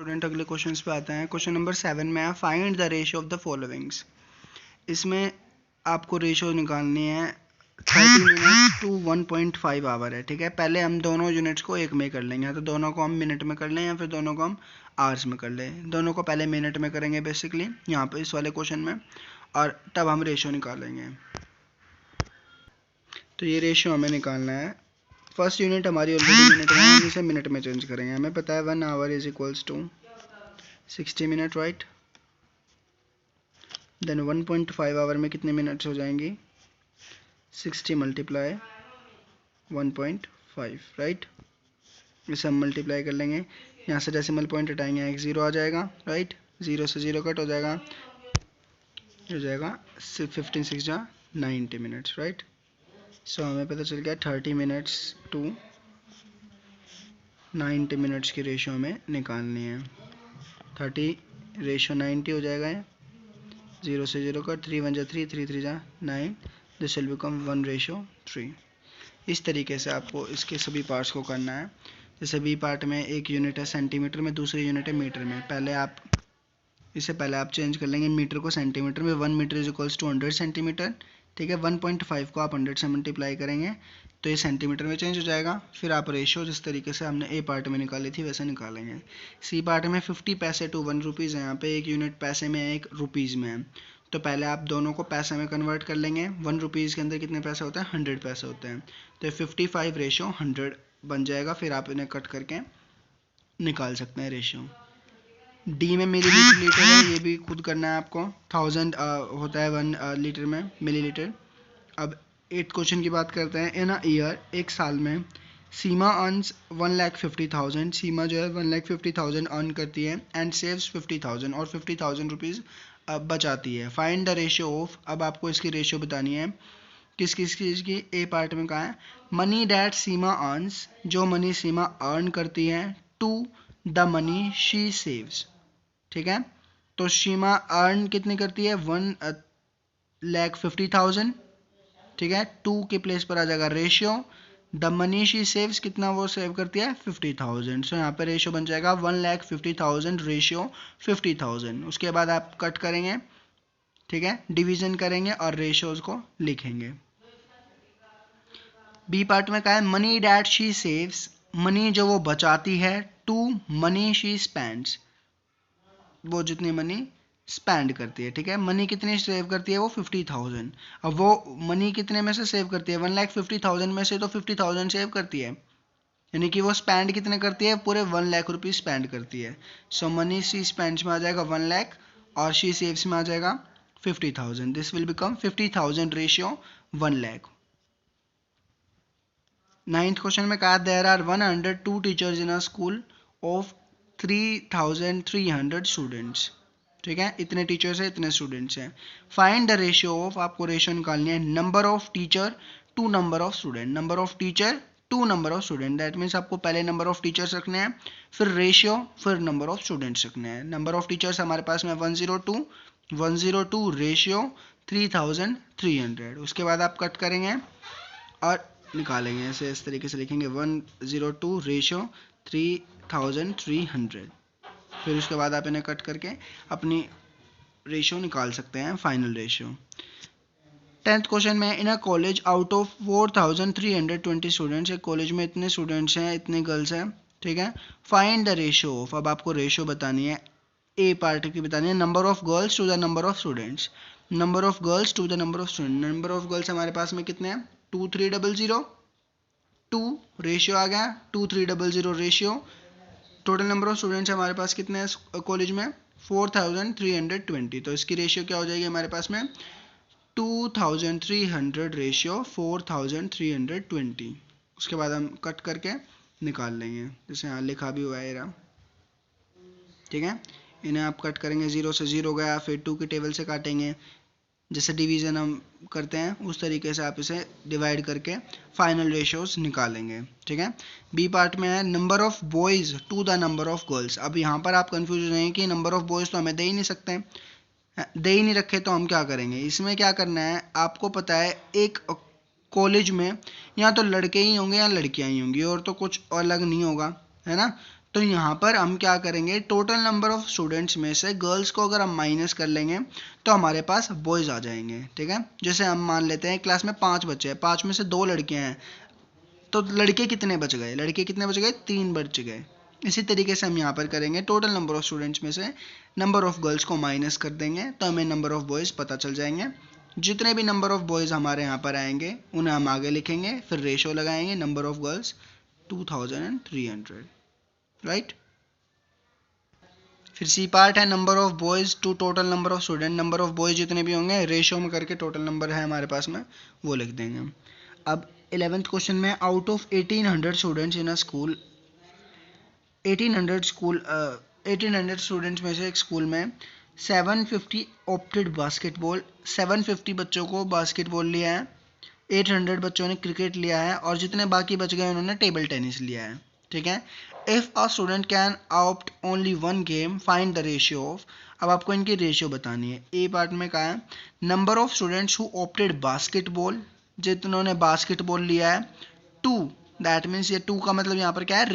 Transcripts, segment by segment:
Student अगले questions पे आते हैं। क्वेश्चन नंबर 7 में है find the ratio of the followings. इसमें आपको रेशियो निकालनी है 30 मिनट टू 1.5 आवर है। ठीक है, पहले हम दोनों यूनिट्स को एक में कर लेंगे, तो दोनों को हम मिनट में कर लें या फिर दोनों को हम आवर्स में कर लें। दोनों को पहले मिनट में करेंगे बेसिकली यहाँ पे इस वाले क्वेश्चन में, और तब हम रेशियो निकालेंगे। तो ये रेशियो हमें निकालना है। फर्स्ट यूनिट हमारी ऑलरेडी मिनट में है, हम इसे मिनट में चेंज करेंगे। हमें पता है 1 hour is equals to 60 minute, right. Then 1.5 hour में कितने मिनट्स हो जाएंगी? 60 मल्टीप्लाई 1.5, राइट। इसे हम मल्टीप्लाई कर लेंगे, यहाँ से डेसिमल पॉइंट हटाएंगे, एक 0 आ जाएगा, राइट। 0 से 0 कट हो जाएगा, हो जाएगा 15 6 जा 90 मिनट्स, राइट। सो हमें पता चल गया 30 मिनट्स टू 90 मिनट्स की रेशियो हमें निकालनी है। 30 रेशियो 90 हो जाएगा, 0 से 0 कट, 3 1 जा 3, 3 3 जा 9, दिस विल बिकम 1:3। इस तरीके से आपको इसके सभी पार्ट्स को करना है। जैसे बी पार्ट में एक यूनिट है सेंटीमीटर में, दूसरी यूनिट है मीटर में। पहले आप चेंज कर लेंगे मीटर को सेंटीमीटर में। 1 metre is equals to 100 centimetre. ठीक है, 1.5 को आप 100 से मल्टीप्लाई करेंगे तो ये सेंटीमीटर में चेंज हो जाएगा। फिर आप रेशियो जिस तरीके से हमने ए पार्ट में निकाली थी वैसे निकालेंगे। सी पार्ट में 50 पैसे टू 1 रुपीज़ है। यहाँ पे एक यूनिट पैसे में है, एक रुपीज़ में है। तो पहले आप दोनों को पैसे में कन्वर्ट कर लेंगे। 1 रुपीज़ के अंदर कितने पैसे होते हैं? 100 पैसे होते हैं। तो 55 रेशियो 100 बन जाएगा। फिर आप इन्हें कट करके निकाल सकते हैं रेशियो। डी में मिलीलीटर लीटर है, ये भी खुद करना है आपको। 1000 होता है 1 लीटर में मिलीलीटर। अब 8th क्वेश्चन की बात करते हैं। इन अ ईयर, एक साल में, सीमा अर्न्स 1,50,000। सीमा जो है 1,50,000 अर्न करती है एंड सेव्स 50,000, और 50,000 रुपीज़ बचाती है। फाइंड द रेशियो ऑफ, अब आपको इसकी रेशियो बतानी है किस किस चीज़ की। ए पार्ट में कहा है मनी डैट सीमा अर्न्स, जो मनी सीमा अर्न करती है, to the money she saves. ठीक है, तो सीमा अर्न कितनी करती है? 1,50,000। ठीक है, 2 के प्लेस पर आ जाएगा ratio. The money she saves, कितना वो सेव करती है? 50,000। सो यहाँ पे रेशियो बन जाएगा 1,50,000 रेशियो 50,000। उसके बाद आप कट करेंगे, ठीक है, डिवीजन करेंगे और रेशियोज को लिखेंगे। बी पार्ट में कहा है money that she saves, money जो वो बचाती है, टू मनी शी स्पेंड्स, वो जितनी मनी स्पेंड करती है। ठीक है, मनी कितनी सेव करती है? वो 50,000। अब वो मनी कितने में से सेव करती है? 1,50,000 में से तो 50,000 सेव करती है, यानी कि वो स्पेंड कितने करती है? पूरे 1 लाख रुपीज़ स्पेंड करती है। सो मनी शी स्पेंड्स में आ जाएगा 1 लाख और शी सेव्स में आ जाएगा 50,000। This will become 50,000 ratio 1 lakh. 9th question में कहा there are 102 teachers in a school of 3,300 students. ठीक है, इतने टीचर्स हैं, इतने स्टूडेंट्स हैं। फाइंड द रेशियो ऑफ, आपको रेशियो निकालनी है number of teacher to number of student. Number of teacher to number of student, that means आपको पहले नंबर ऑफ टीचर्स रखने हैं, फिर रेशियो, फिर नंबर ऑफ स्टूडेंट्स रखने हैं। नंबर ऑफ टीचर्स हमारे पास में 102 रेशियो 3,300। उसके बाद आप कट करेंगे और निकालेंगे, ऐसे इस तरीके से लिखेंगे 102 रेशियो 3,300। फिर उसके बाद आप इन्हें कट करके अपनी रेशियो निकाल सकते हैं, फाइनल रेशियो। 10th क्वेश्चन में इन अ कॉलेज आउट ऑफ 4,320 स्टूडेंट्स, एक कॉलेज में इतने स्टूडेंट्स हैं, इतने गर्ल्स हैं। ठीक है, फाइंड द रेशियो ऑफ, अब आपको रेशियो बतानी है, ए पार्ट की बतानी है, number of girls to the number of students. Number of girls to the number of student, number of girls हमारे पास में कितने हैं? 2,300, 2 रेशियो आ गया, 2,300 ratio. Total number of students हमारे पास कितने हैं कॉलेज में? 4,320। तो इसकी रेशियो क्या हो जाएगी हमारे पास में? 2,300 रेशियो 4,320। उसके बाद हम कट करके निकाल लेंगे, जैसे यहाँ लिखा भी हुआ है रहा। ठीक है, इन्हें आप कट करेंगे, 0 से 0 गया, फिर 2 की टेबल से काटेंगे, जैसे डिवीज़न हम करते हैं उस तरीके से आप इसे डिवाइड करके फाइनल रेशियोज निकालेंगे। ठीक है, बी पार्ट में है number of boys to the number of girls. अब यहाँ पर आप कंफ्यूज हो जाएंगे कि नंबर ऑफ बॉयज़ तो हमें दे ही नहीं सकते, दे ही नहीं रखे तो हम क्या करेंगे। इसमें क्या करना है, आपको पता है एक कॉलेज में या तो लड़के ही होंगे या लड़कियाँ ही होंगी, और तो कुछ अलग नहीं होगा, है ना। तो यहाँ पर हम क्या करेंगे, टोटल नंबर ऑफ स्टूडेंट्स में से गर्ल्स को अगर हम माइनस कर लेंगे तो हमारे पास बॉयज़ आ जाएंगे, ठीक है। जैसे हम मान लेते हैं क्लास में 5 बच्चे हैं, 5 में से 2 लड़कियाँ हैं, तो लड़के कितने बच गए, लड़के कितने बच गए, 3 बच गए। इसी तरीके से हम यहाँ पर करेंगे, टोटल नंबर ऑफ स्टूडेंट्स में से नंबर ऑफ गर्ल्स को माइनस कर देंगे तो हमें नंबर ऑफ बॉयज़ पता चल जाएंगे। जितने भी नंबर ऑफ बॉयज़ हमारे यहाँ पर आएंगे उन्हें हम आगे लिखेंगे, फिर रेशो लगाएंगे, नंबर ऑफ गर्ल्स 2300, राइट। फिर सी पार्ट है number of boys to total number of student, number of boys जितने भी होंगे रेशो में करके टोटल नंबर है हमारे पास में वो लिख देंगे। अब 11th क्वेश्चन में, out of 1800 students in a school, 1800 students में से एक स्कूल में 750 ऑप्टेड बास्केटबॉल, 750 बच्चों को बास्केटबॉल लिया है, 800 बच्चों ने क्रिकेट लिया है और जितने बाकी बच गए उन्होंने टेबल टेनिस लिया है, ठीक है। If a student can opt only one game find the ratio of, अब आपको इनकी रेशियो बतानी है। ए पार्ट में कहा है number of students who opted basketball, जिन्होंने बास्केटबॉल लिया है, 2, दैट मीन्स ये 2 का मतलब यहाँ पर क्या है,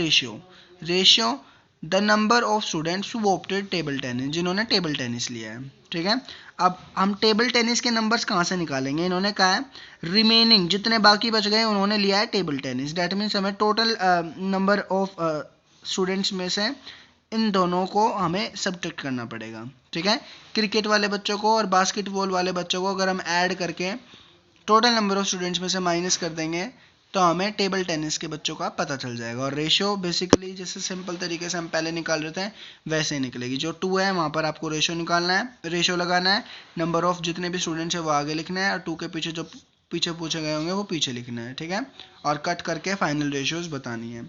ratio the number of students who opted table tennis, जिन्होंने टेबल टेनिस लिया है, ठीक है। अब हम टेबल टेनिस के नंबर्स कहाँ से निकालेंगे, इन्होंने कहा है रिमेनिंग जितने बाकी बच गए उन्होंने लिया है टेबल टेनिस, दैट मीन्स हमें टोटल नंबर ऑफ स्टूडेंट्स में से इन दोनों को हमें सब्ट्रैक्ट करना पड़ेगा, ठीक है। क्रिकेट वाले बच्चों को और बास्केटबॉल वाले बच्चों को अगर हम ऐड करके टोटल नंबर ऑफ स्टूडेंट्स में से माइनस कर देंगे तो हमें टेबल टेनिस के बच्चों का पता चल जाएगा। और रेशियो बेसिकली जैसे सिंपल तरीके से हम पहले निकाल रहे थे वैसे ही निकलेगी। जो 2 है वहाँ पर आपको रेशियो निकालना है, रेशियो लगाना है, नंबर ऑफ जितने भी स्टूडेंट्स है वो आगे लिखना है और 2 के पीछे जो पीछे पूछे गए होंगे वो पीछे लिखना है, ठीक है। और कट करके फाइनल रेशियोज बतानी है।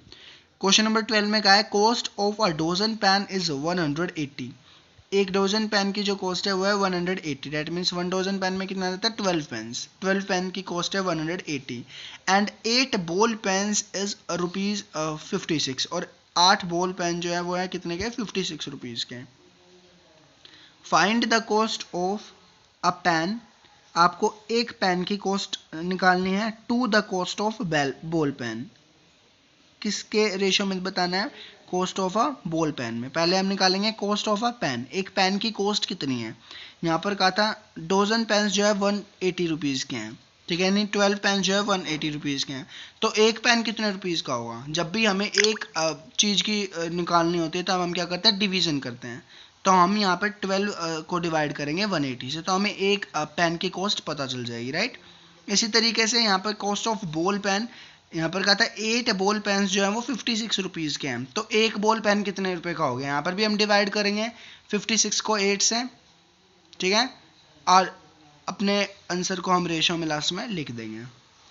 क्वेश्चन नंबर 12 में कहा है cost of a dozen pen is 180, एक डोजन पेन की जो कॉस्ट है वो है 180, दैट मीन्स 1 डोजन पेन में कितना आता है 12 पेन्स, 12 पेन की कॉस्ट है 180 एंड 8 बॉल पेन्स इज ₹56, और 8 बॉल पेन जो है वो है कितने के, 56 रुपीज़ के। Find the cost of a pen, आपको एक पेन की कॉस्ट निकालनी है, to the cost of ball pen, किसके रेशियो में बताना है, cost of a ball pen में। पहले हम निकालेंगे कॉस्ट ऑफ अ पेन, एक पेन की कॉस्ट कितनी है, यहाँ पर कहा था डोजन पेन जो है 180 रुपीज़ के हैं, ठीक है, यानी 12 पेन जो है 180 रुपीज़ के हैं। तो एक पेन कितने रुपीज़ का होगा, जब भी हमें एक चीज़ की निकालनी होती है तो हम क्या करते हैं, डिवीज़न करते हैं। तो हम यहाँ पर 12 को डिवाइड करेंगे 180 से, तो हमें एक पेन की कॉस्ट पता चल जाएगी, राइट। इसी तरीके से यहाँ पर कॉस्ट ऑफ बॉल पेन, यहाँ पर कहा था 8 बॉल पेन्स जो है वो 56 रुपीज़ के हैं, तो एक बॉल पेन कितने रुपए का हो गया, यहाँ पर भी हम डिवाइड करेंगे 56 को 8 से, ठीक है, और अपने आंसर को हम रेशियो में लास्ट में लिख देंगे,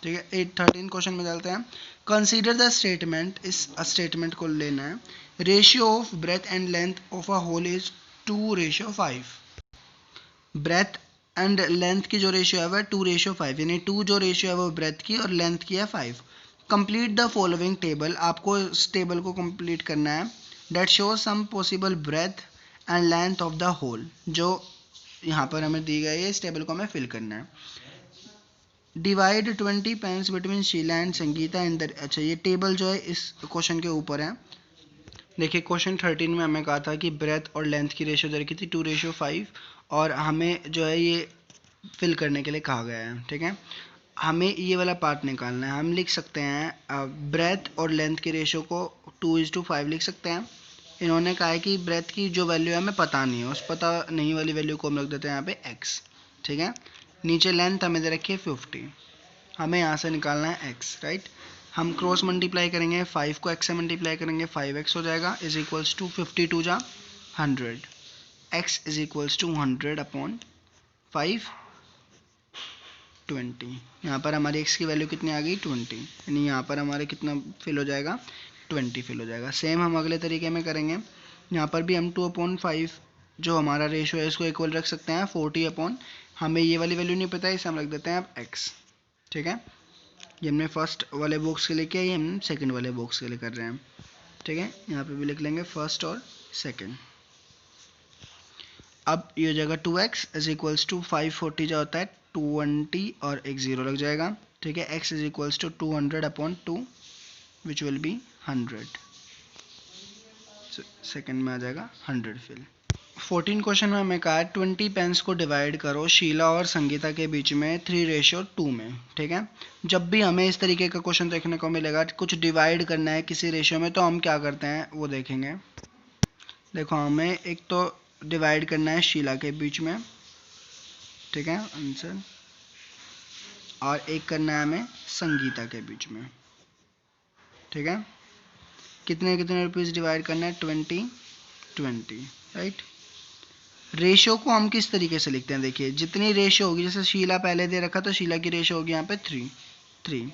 ठीक है। 13 क्वेश्चन में डालते हैं, कंसीडर द स्टेटमेंट, इस स्टेटमेंट को लेना है, ratio of breadth and length of a hole is 2:5, breadth and length की जो रेशियो है वह 2:5, यानी 2 जो रेशियो है वो ब्रेथ की और लेंथ की है 5। कंप्लीट द फॉलोइंग टेबल, आपको इस टेबल को कंप्लीट करना है, that show some possible breadth and length of the hole, जो यहाँ पर हमें दी गई है इस टेबल को हमें फिल करना है। Divide 20 pens between Sheela and Sangeeta in the, अच्छा ये टेबल जो है इस क्वेश्चन के ऊपर है। देखिए क्वेश्चन 13 में हमें कहा था कि ब्रेथ और लेंथ की रेशियो दे रखी थी 2:5 और हमें जो है ये फिल करने के लिए कहा गया है, ठीक है। हमें ये वाला पार्ट निकालना है, हम लिख सकते हैं ब्रेथ और लेंथ के रेशियो को 2:5 लिख सकते हैं। इन्होंने कहा है कि ब्रेथ की जो वैल्यू है हमें पता नहीं है, उस पता नहीं वाली वैल्यू को हम रख देते हैं यहाँ पे x, ठीक है। नीचे लेंथ हमें दे रखी है 50, हमें यहाँ से निकालना है x, राइट। हम क्रॉस मल्टीप्लाई करेंगे, 5 को x से मल्टीप्लाई करेंगे 5x हो जाएगा, इज इक्वल्स टू 52 जा 100, x इज इक्वल्स टू 100/5 20। यहाँ पर हमारी x की वैल्यू कितनी आ गई 20, यानी यहाँ पर हमारे कितना फिल हो जाएगा 20 फिल हो जाएगा। सेम हम अगले तरीके में करेंगे, यहाँ पर भी हम 2/5 जो हमारा रेशियो है इसको इक्वल रख सकते हैं 40 हमें ये वाली वैल्यू नहीं पता है इसे हम रख देते हैं अब x, ठीक है। ये हमने फर्स्ट वाले बॉक्स के लिए किया, ये हम सेकंड वाले बॉक्स के लिए कर रहे हैं, ठीक है। यहाँ पे भी लिख लेंगे फर्स्ट और सेकंड। अब ये हो जाएगा 2x इज इक्वल्स टू 540 जो होता है 220 और एक 0 लग जाएगा, ठीक है। x is equals to 200/2 which will be 100। Second में आ जाएगा 100 फिल। 14 क्वेश्चन में हमें कहा है 20 पेन्स को डिवाइड करो शीला और संगीता के बीच में 3:2 में। ठीक है, जब भी हमें इस तरीके का क्वेश्चन देखने को मिलेगा, कुछ डिवाइड करना है किसी रेशियो में, तो हम क्या करते हैं वो देखेंगे। देखो, हमें एक तो डिवाइड करना है शीला के बीच में, ठीक है आंसर, और एक करना है हमें संगीता के बीच में। ठीक है, कितने कितने रुपीस डिवाइड करना है, 20, राइट। रेशियो को हम किस तरीके से लिखते हैं, देखिए जितनी रेशियो होगी, जैसे शीला पहले दे रखा तो शीला की रेशियो होगी यहाँ पे 3,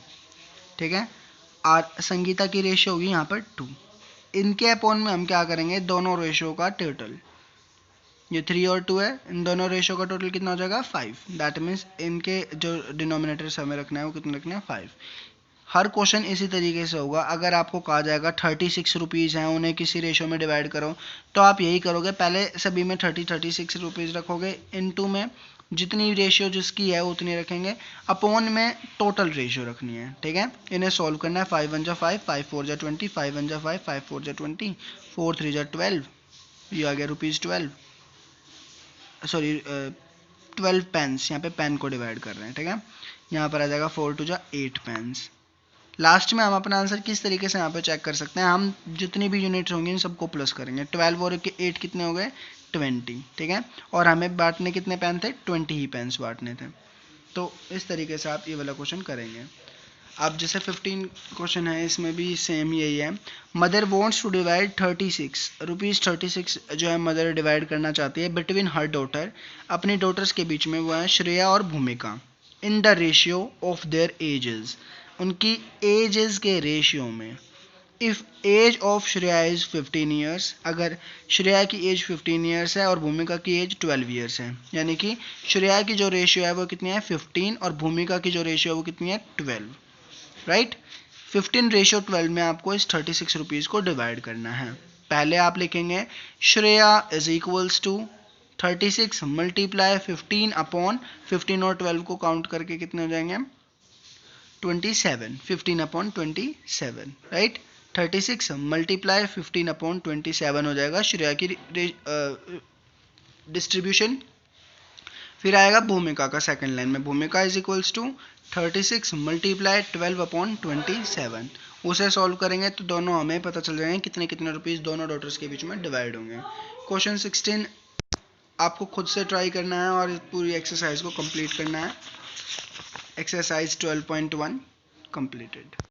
ठीक है, और संगीता की रेशियो होगी यहाँ पर 2। इनके अपॉन में हम क्या करेंगे, दोनों रेशियो का टोटल, ये 3 और 2 है, इन दोनों रेशियो का टोटल कितना हो जाएगा 5। दैट मीन्स इनके जो डिनोमिनेटर से हमें रखना है वो कितना रखना है 5। हर क्वेश्चन इसी तरीके से होगा। अगर आपको कहा जाएगा 36 रुपीज़ हैं, उन्हें किसी रेशियो में डिवाइड करो, तो आप यही करोगे, पहले सभी में 36 रुपीज़ रखोगे, इनटू में जितनी रेशियो जिसकी है उतनी रखेंगे, अपॉन में टोटल रेशियो रखनी है। ठीक है, इन्हें सॉल्व करना है। 5 1 5, 5 4 20, 5 1 5, 5 4 20, 4 3 12, ये आ गया ₹12, सॉरी 12 पेन्स, यहाँ पे पेन को डिवाइड कर रहे हैं। ठीक है, यहाँ पर आ जाएगा 4 2 8 पेन्स। लास्ट में हम अपना आंसर किस तरीके से यहाँ पे चेक कर सकते हैं, हम जितनी भी यूनिट्स होंगी इन सबको प्लस करेंगे। 12 और 8 कितने हो गए, 20। ठीक है, और हमें बांटने कितने पेन थे, 20 ही पेन्स बांटने थे। तो इस तरीके से आप ये वाला क्वेश्चन करेंगे। अब जैसे 15 क्वेश्चन है, इसमें भी सेम यही है। मदर वॉन्ट्स टू डिवाइड 36 जो है मदर डिवाइड करना चाहती है बिटवीन हर डॉटर, अपनी डॉटर्स के बीच में, वो है श्रेया और Bhumika, in the ratio of their ages, उनकी एजेस के रेशियो में। If age of Shreya is 15 years, अगर श्रेया की एज 15 ईयर्स है और भूमिका की एज 12 ईयर्स है, यानी कि श्रेया की जो रेशियो है वो कितनी है 15, और भूमिका की जो रेशियो है वो कितनी है 12, राइट। 15:12 में आपको इस 36 रुपीज़ को डिवाइड करना है। पहले आप लिखेंगे Shreya is equals to 36 multiply 15 upon 15 और 12 को काउंट करके कितने हो जाएंगे 27, 15 अपॉन 27, राइट। 36 मल्टीप्लाई 15 अपॉन 27 हो जाएगा श्रेया की डिस्ट्रीब्यूशन। फिर आएगा भूमिका का सेकंड लाइन में, Bhumika is equals to 36 multiply 12 upon 27। उसे सॉल्व करेंगे तो दोनों हमें पता चल जाएंगे कितने कितने रुपीस दोनों डॉटर्स के बीच में डिवाइड होंगे। क्वेश्चन 16 आपको खुद से ट्राई करना है और पूरी एक्सरसाइज को कंप्लीट करना है। Exercise 12.1 completed।